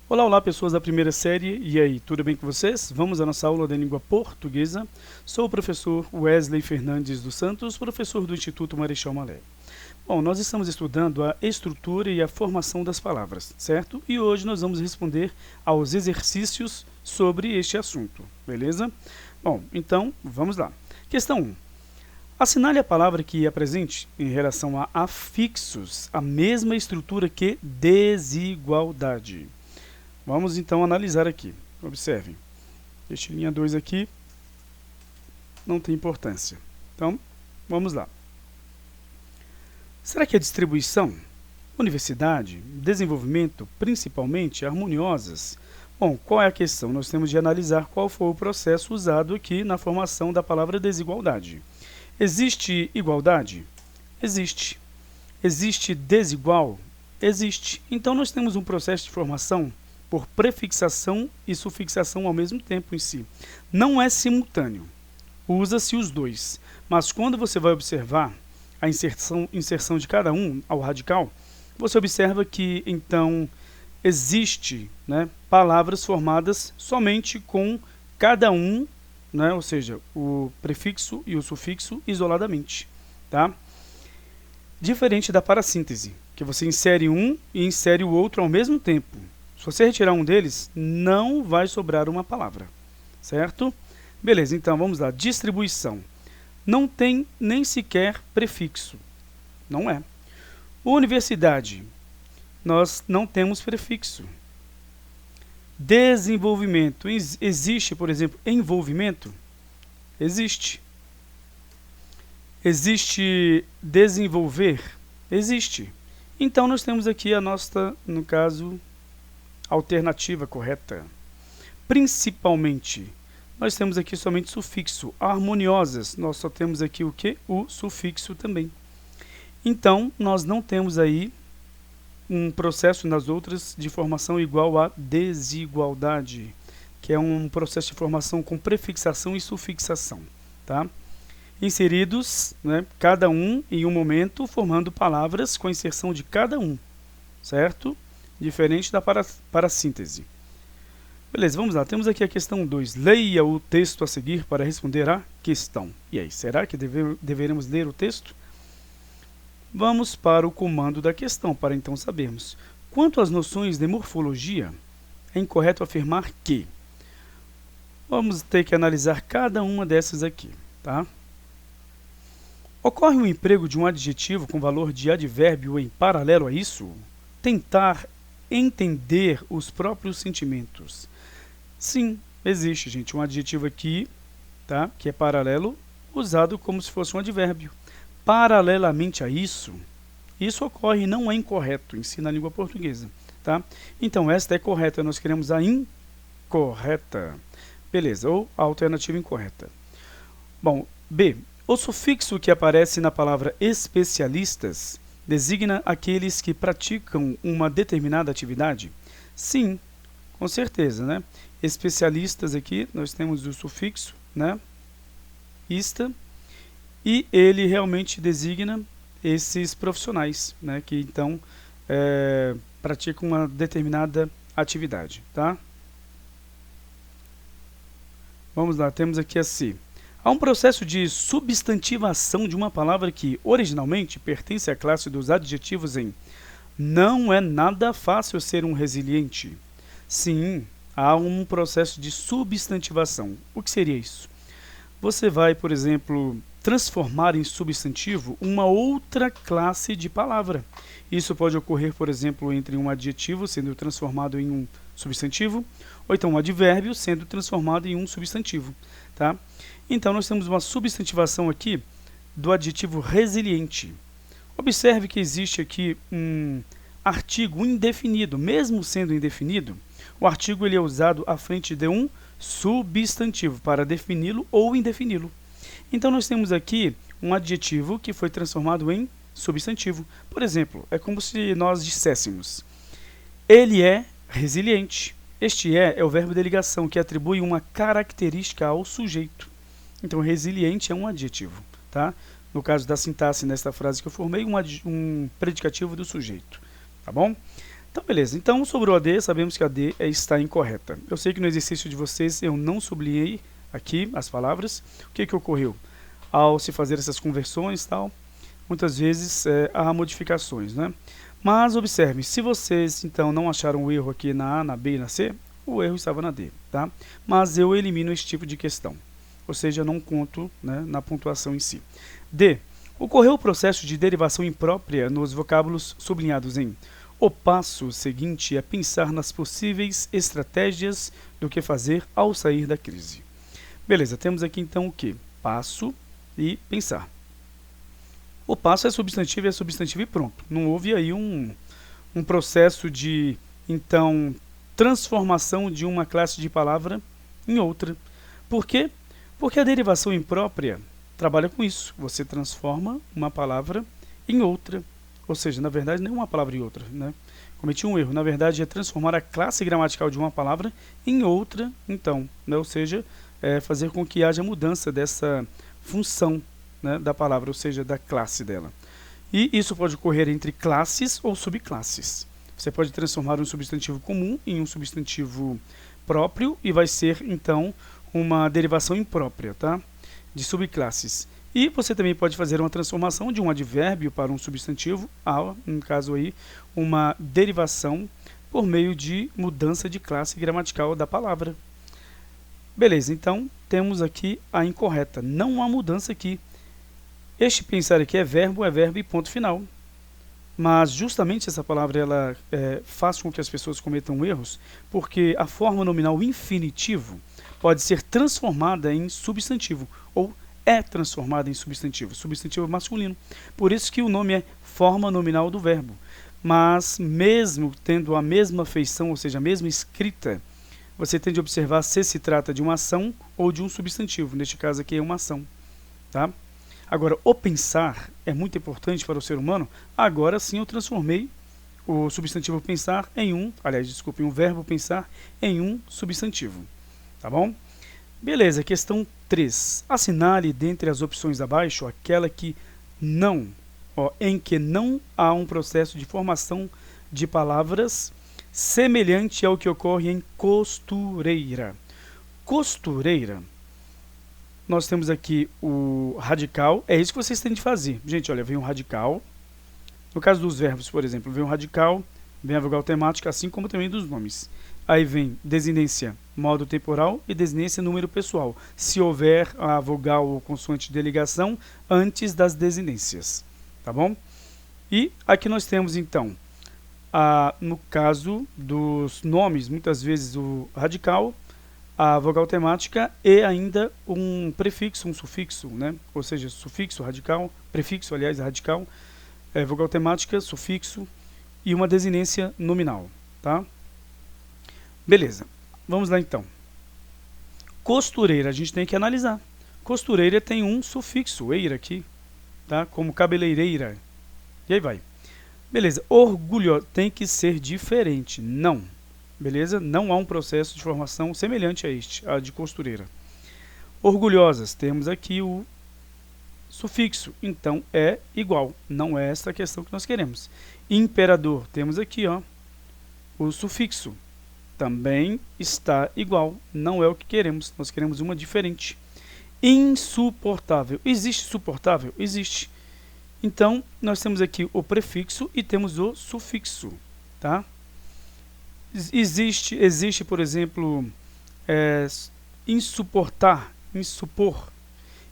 Olá, olá pessoas da primeira série, e aí, tudo bem com vocês? Vamos à nossa aula de língua portuguesa. Sou o professor Wesley Fernandes dos Santos, professor do Instituto Marechal Malé. Bom, nós estamos estudando a estrutura e a formação das palavras, certo? E hoje nós vamos responder aos exercícios sobre este assunto, beleza? Bom, então, vamos lá. Questão 1. Assinale a palavra que apresente, em relação a afixos, a mesma estrutura que desigualdade. Vamos então analisar aqui. Observem. Este linha 2 aqui não tem importância. Então, vamos lá. Será que a distribuição, universidade, desenvolvimento, principalmente harmoniosas? Bom, qual é a questão? Nós temos de analisar qual foi o processo usado aqui na formação da palavra desigualdade. Existe igualdade? Existe. Existe desigual? Existe. Então, nós temos um processo de formação por prefixação e sufixação ao mesmo tempo em si. Não é simultâneo, usa-se os dois, mas quando você vai observar a inserção de cada um ao radical, você observa que, então, existe, palavras formadas somente com cada um, ou seja, o prefixo e o sufixo isoladamente, tá? Diferente da parassíntese, que você insere um e insere o outro ao mesmo tempo. Se você retirar um deles, não vai sobrar uma palavra, certo? Beleza, então vamos lá. Distribuição. Não tem nem sequer prefixo. Não é. Universidade. Nós não temos prefixo. Desenvolvimento. Existe, por exemplo, envolvimento? Existe. Existe desenvolver? Existe. Então, nós temos aqui a nossa, no caso, alternativa correta. Principalmente, nós temos aqui somente sufixo. Harmoniosas, nós só temos aqui o que? O sufixo também. Então, nós não temos aí um processo nas outras de formação igual a desigualdade, que é um processo de formação com prefixação e sufixação, tá? Inseridos, cada um em um momento, formando palavras com a inserção de cada um, certo? Diferente da parassíntese. Beleza, vamos lá. Temos aqui a questão 2. Leia o texto a seguir para responder à questão. E aí, será que deveremos ler o texto? Vamos para o comando da questão, para então sabermos. Quanto às noções de morfologia, é incorreto afirmar que... Vamos ter que analisar cada uma dessas aqui, tá? Ocorre o emprego de um adjetivo com valor de advérbio em paralelo a isso? Tentar entender os próprios sentimentos. Sim, existe, gente, um adjetivo aqui, tá, que é paralelo, usado como se fosse um advérbio. Paralelamente a isso, isso ocorre e não é incorreto em si na língua portuguesa, tá? Então, esta é correta, nós queremos a incorreta. Beleza, ou a alternativa incorreta. Bom, B. O sufixo que aparece na palavra especialistas designa aqueles que praticam uma determinada atividade? Sim, com certeza, Especialistas aqui, nós temos o sufixo, ista, e ele realmente designa esses profissionais, que então praticam uma determinada atividade, tá? Vamos lá, temos aqui a C. Há um processo de substantivação de uma palavra que, originalmente, pertence à classe dos adjetivos em não é nada fácil ser um resiliente. Sim, há um processo de substantivação. O que seria isso? Você vai, por exemplo, transformar em substantivo uma outra classe de palavra. Isso pode ocorrer, por exemplo, entre um adjetivo sendo transformado em um substantivo, ou então um advérbio sendo transformado em um substantivo, tá? Então, nós temos uma substantivação aqui do adjetivo resiliente. Observe que existe aqui um artigo indefinido. Mesmo sendo indefinido, o artigo ele é usado à frente de um substantivo para defini-lo ou indefini-lo. Então, nós temos aqui um adjetivo que foi transformado em substantivo. Por exemplo, é como se nós disséssemos: ele é resiliente. Este é o verbo de ligação que atribui uma característica ao sujeito. Então, resiliente é um adjetivo, tá? No caso da sintaxe, nesta frase que eu formei, um predicativo do sujeito, tá bom? Então, beleza. Então, sobre o AD, sabemos que a D está incorreta. Eu sei que no exercício de vocês eu não sublinhei aqui as palavras. O que ocorreu? Ao se fazer essas conversões e tal, muitas vezes há modificações, né? Mas observe, se vocês então não acharam o erro aqui na A, na B e na C, o erro estava na D, tá? Mas eu elimino esse tipo de questão, ou seja, não conto, né, na pontuação em si. D. Ocorreu o processo de derivação imprópria nos vocábulos sublinhados em: o passo seguinte é pensar nas possíveis estratégias do que fazer ao sair da crise. Beleza, temos aqui então o que? Passo e pensar. O passo é substantivo e pronto. Não houve aí um processo de, então, transformação de uma classe de palavra em outra. Por quê? Porque a derivação imprópria trabalha com isso. Você transforma uma palavra em outra. Ou seja, na verdade, não é uma palavra em outra, né? Cometi um erro. Na verdade, é transformar a classe gramatical de uma palavra em outra, então, né? Ou seja, fazer com que haja mudança dessa função, né, da palavra, ou seja, da classe dela. E isso pode ocorrer entre classes ou subclasses. Você pode transformar um substantivo comum em um substantivo próprio e vai ser, então, uma derivação imprópria, tá? De subclasses. E você também pode fazer uma transformação de um advérbio para um substantivo, no caso aí, uma derivação por meio de mudança de classe gramatical da palavra. Beleza, então temos aqui a incorreta. Não há mudança aqui. Este pensar aqui é verbo e ponto final. Mas justamente essa palavra ela faz com que as pessoas cometam erros, porque a forma nominal infinitivo pode ser transformada em substantivo, ou é transformada em substantivo masculino. Por isso que o nome é forma nominal do verbo. Mas mesmo tendo a mesma feição, ou seja, a mesma escrita, você tem de observar se trata de uma ação ou de um substantivo. Neste caso aqui é uma ação, tá? Agora, o pensar é muito importante para o ser humano. Agora sim eu transformei o substantivo pensar em um verbo pensar em um substantivo. Tá bom? Beleza, questão 3. Assinale dentre as opções abaixo aquela que não, em que não há um processo de formação de palavras semelhante ao que ocorre em costureira. Costureira. Nós temos aqui o radical, é isso que vocês têm de fazer. Gente, olha, vem um radical. No caso dos verbos, por exemplo, vem um radical, vem a vogal temática, assim como também dos nomes. Aí vem desinência modo temporal e desinência número pessoal, se houver a vogal ou consoante de ligação antes das desinências. Tá bom? E aqui nós temos, então, no caso dos nomes, muitas vezes o radical, a vogal temática e ainda um prefixo, um sufixo, né? Ou seja, sufixo radical, prefixo, aliás, radical, vogal temática, sufixo e uma desinência nominal, tá? Beleza, vamos lá então. Costureira, a gente tem que analisar. Costureira tem um sufixo, eira aqui, tá? Como cabeleireira. E aí vai. Beleza, orgulho tem que ser diferente, não. Beleza? Não há um processo de formação semelhante a este, a de costureira. Orgulhosas, temos aqui o sufixo, então é igual, não é essa a questão que nós queremos. Imperador, temos aqui o sufixo, também está igual, não é o que queremos, nós queremos uma diferente. Insuportável, existe suportável? Existe. Então, nós temos aqui o prefixo e temos o sufixo, tá? Existe, por exemplo, insupor.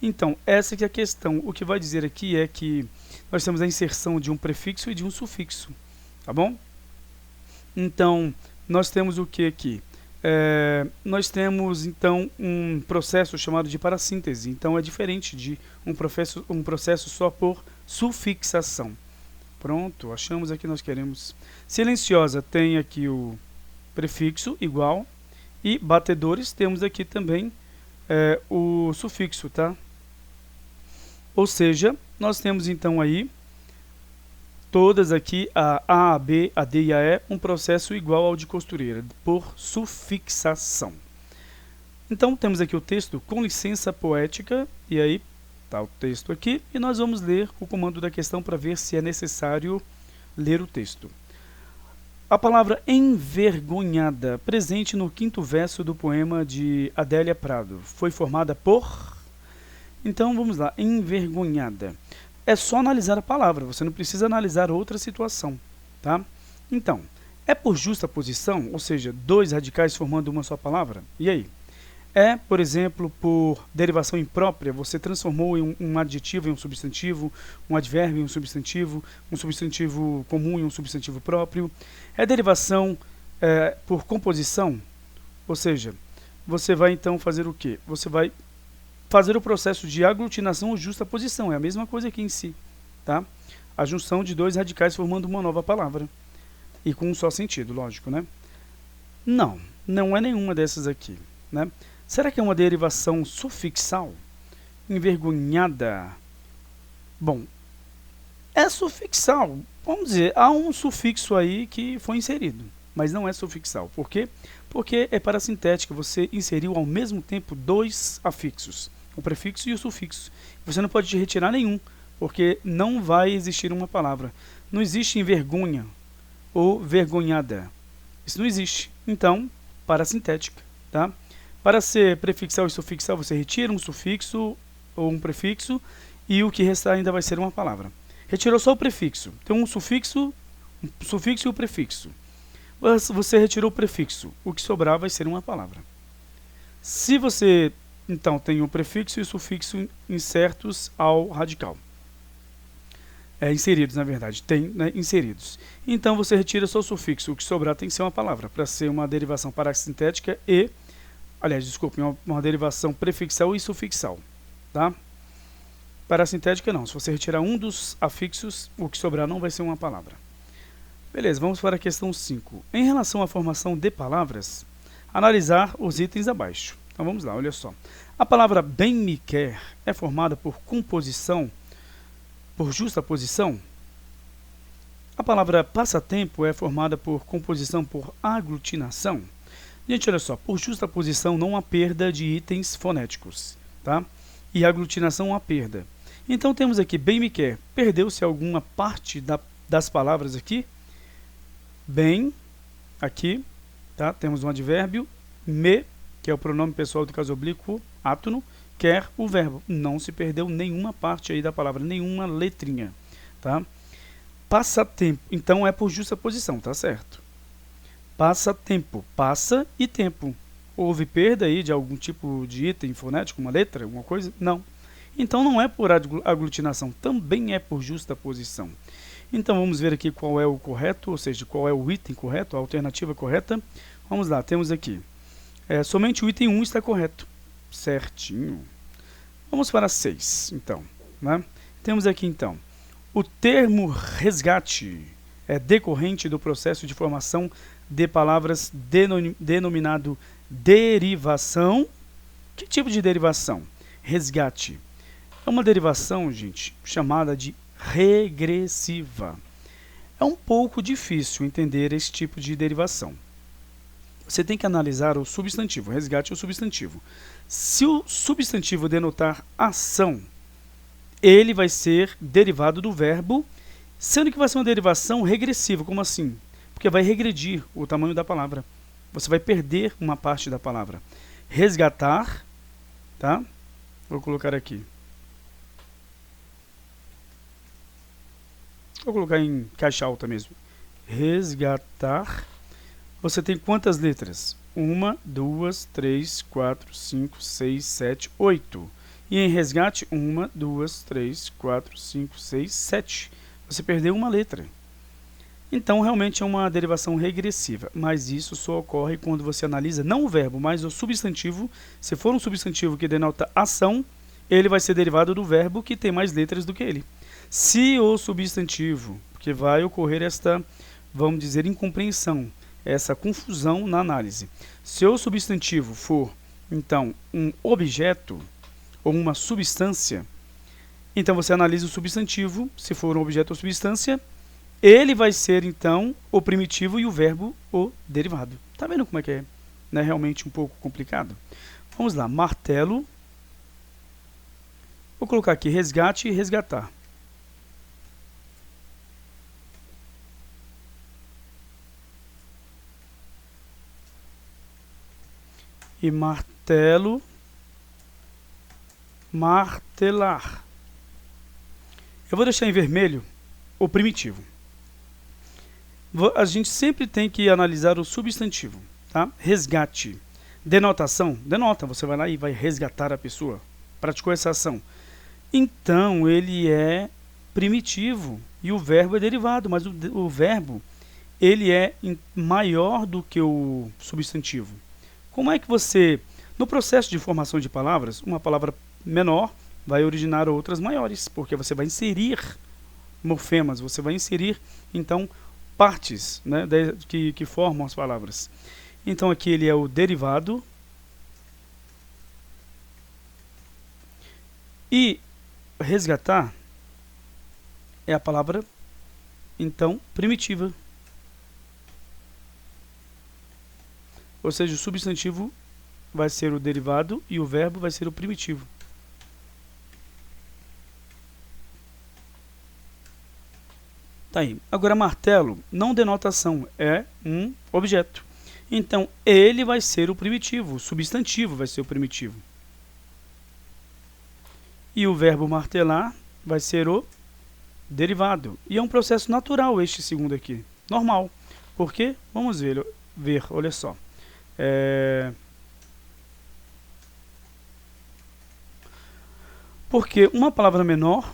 Então, essa que é a questão. O que vai dizer aqui é que nós temos a inserção de um prefixo e de um sufixo, tá bom? Então, nós temos o que aqui? Nós temos, então, um processo chamado de parassíntese. Então, é diferente de um processo só por sufixação. Pronto, achamos aqui que nós queremos. Silenciosa tem aqui o prefixo igual e batedores temos aqui também o sufixo, tá? Ou seja, nós temos então aí todas aqui a A, a B, a D e a E um processo igual ao de costureira por sufixação. Então temos aqui o texto com licença poética e aí está o texto aqui e nós vamos ler o comando da questão para ver se é necessário ler o texto. A palavra envergonhada, presente no 5º verso do poema de Adélia Prado, foi formada por... Então vamos lá, envergonhada. É só analisar a palavra, você não precisa analisar outra situação, tá? Então, é por justa posição, ou seja, dois radicais formando uma só palavra? E aí? É, por exemplo, por derivação imprópria, você transformou um adjetivo em um substantivo, um advérbio em um substantivo comum em um substantivo próprio. É derivação por composição, ou seja, você vai então fazer o quê? Você vai fazer o processo de aglutinação ou justaposição, é a mesma coisa aqui em si, tá? A junção de dois radicais formando uma nova palavra, e com um só sentido, lógico, né? Não, não é nenhuma dessas aqui, né? Será que é uma derivação sufixal? Envergonhada. Bom, é sufixal. Vamos dizer, há um sufixo aí que foi inserido, mas não é sufixal. Por quê? Porque é parassintética. Você inseriu ao mesmo tempo dois afixos, o prefixo e o sufixo. Você não pode retirar nenhum, porque não vai existir uma palavra. Não existe envergonha ou vergonhada. Isso não existe. Então, parassintética, tá? Para ser prefixal e sufixal, você retira um sufixo ou um prefixo e o que restar ainda vai ser uma palavra. Retirou só o prefixo. Tem um sufixo e o prefixo. Você retirou o prefixo. O que sobrar vai ser uma palavra. Se você, então, tem o prefixo e o sufixo insertos ao radical. Inseridos, na verdade. Tem, né, inseridos. Então, você retira só o sufixo. O que sobrar tem que ser uma palavra, para ser uma derivação parassintética e... Aliás, desculpe, uma derivação prefixal e sufixal, tá? Parassintética não, se você retirar um dos afixos, o que sobrar não vai ser uma palavra. Beleza, vamos para a questão 5. Em relação à formação de palavras, analisar os itens abaixo. Então vamos lá, olha só. A palavra bem me quer é formada por composição, por justaposição. A palavra passatempo é formada por composição por aglutinação. Gente, olha só, por justaposição não há perda de itens fonéticos, tá? E aglutinação há perda. Então temos aqui bem me quer. Perdeu-se alguma parte das palavras aqui? Bem, aqui, tá? Temos um advérbio, me, que é o pronome pessoal do caso oblíquo, átono, quer o verbo. Não se perdeu nenhuma parte aí da palavra, nenhuma letrinha, tá? Passatempo, então é por justaposição, tá certo? Passatempo, passa e tempo. Houve perda aí de algum tipo de item fonético, uma letra, alguma coisa? Não. Então não é por aglutinação, também é por justaposição. Então vamos ver aqui qual é o correto, ou seja, qual é o item correto, a alternativa correta. Vamos lá, temos aqui. Somente o item 1 está correto. Certinho. Vamos para 6, então. Né? Temos aqui, então, o termo resgate é decorrente do processo de formação de palavras denominado derivação. Que tipo de derivação? Resgate. É uma derivação, gente, chamada de regressiva. É um pouco difícil entender esse tipo de derivação. Você tem que analisar o substantivo. Resgate é o substantivo. Se o substantivo denotar ação, ele vai ser derivado do verbo, sendo que vai ser uma derivação regressiva. Como assim? Porque vai regredir o tamanho da palavra. Você vai perder uma parte da palavra. Resgatar, tá? Vou colocar aqui. Vou colocar em caixa alta mesmo. Resgatar. Você tem quantas letras? 1, 2, 3, 4, 5, 6, 7, 8. E em resgate, 1, 2, 3, 4, 5, 6, 7. Você perdeu uma letra. Então, realmente é uma derivação regressiva, mas isso só ocorre quando você analisa não o verbo, mas o substantivo. Se for um substantivo que denota ação, ele vai ser derivado do verbo que tem mais letras do que ele. Se o substantivo, porque vai ocorrer esta, vamos dizer, incompreensão, essa confusão na análise. Se o substantivo for, então, um objeto ou uma substância, então você analisa o substantivo. Se for um objeto ou substância, ele vai ser, então, o primitivo e o verbo, o derivado. Tá vendo como é que é? Não é realmente um pouco complicado? Vamos lá, martelo. Vou colocar aqui resgate e resgatar. E martelo, martelar. Eu vou deixar em vermelho o primitivo. A gente sempre tem que analisar o substantivo, tá? Resgate. Denotação, denota, você vai lá e vai resgatar a pessoa. Praticou essa ação. Então, ele é primitivo e o verbo é derivado, mas o verbo ele é maior do que o substantivo. Como é que você, no processo de formação de palavras, uma palavra menor vai originar outras maiores, porque você vai inserir morfemas, você vai inserir, então, partes, né, que formam as palavras. Então, aqui ele é o derivado. E resgatar é a palavra, então, primitiva. Ou seja, o substantivo vai ser o derivado e o verbo vai ser o primitivo. Tá aí. Agora, martelo não denota ação, é um objeto. Então, ele vai ser o primitivo, o substantivo vai ser o primitivo. E o verbo martelar vai ser o derivado. E é um processo natural este segundo aqui, normal. Por quê? Vamos ver, olha só. Porque uma palavra menor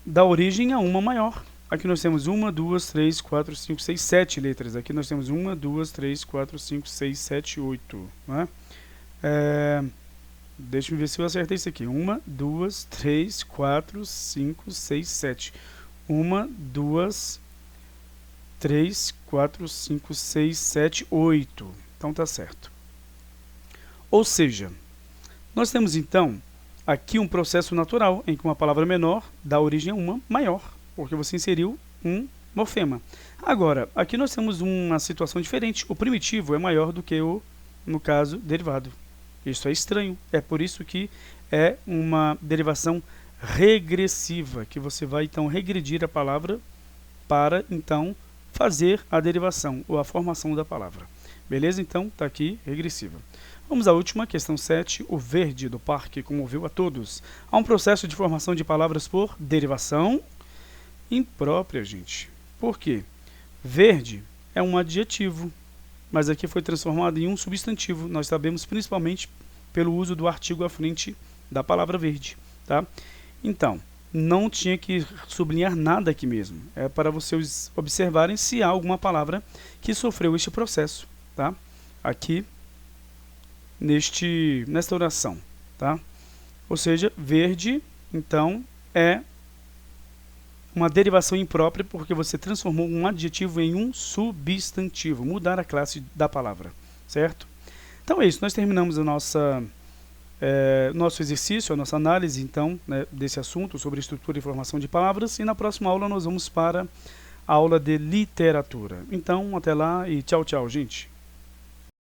dá origem a uma maior. Aqui nós temos 1, 2, 3, 4, 5, 6, 7 letras. Aqui nós temos 1, 2, 3, 4, 5, 6, 7, 8. Né? Deixa eu ver se eu acertei isso aqui. 1, 2, 3, 4, 5, 6, 7. 1, 2, 3, 4, 5, 6, 7, 8. Então tá certo. Ou seja, nós temos então aqui um processo natural em que uma palavra menor dá origem a uma maior, porque você inseriu um morfema. Agora, aqui nós temos uma situação diferente. O primitivo é maior do que o, no caso, derivado. Isso é estranho. É por isso que é uma derivação regressiva, que você vai então regredir a palavra para então fazer a derivação ou a formação da palavra. Beleza? Então, está aqui regressiva. Vamos à última, questão 7. O verde do parque comoveu a todos. Há um processo de formação de palavras por derivação imprópria, gente. Por quê? Verde é um adjetivo, mas aqui foi transformado em um substantivo. Nós sabemos principalmente pelo uso do artigo à frente da palavra verde. Tá? Então, não tinha que sublinhar nada aqui mesmo. É para vocês observarem se há alguma palavra que sofreu este processo. Tá? Aqui, nesta oração. Tá? Ou seja, verde, então, é uma derivação imprópria porque você transformou um adjetivo em um substantivo. Mudar a classe da palavra. Certo? Então é isso. Nós terminamos a nosso exercício, a nossa análise, então, né, desse assunto sobre estrutura e formação de palavras. E na próxima aula nós vamos para a aula de literatura. Então, até lá e tchau, tchau, gente.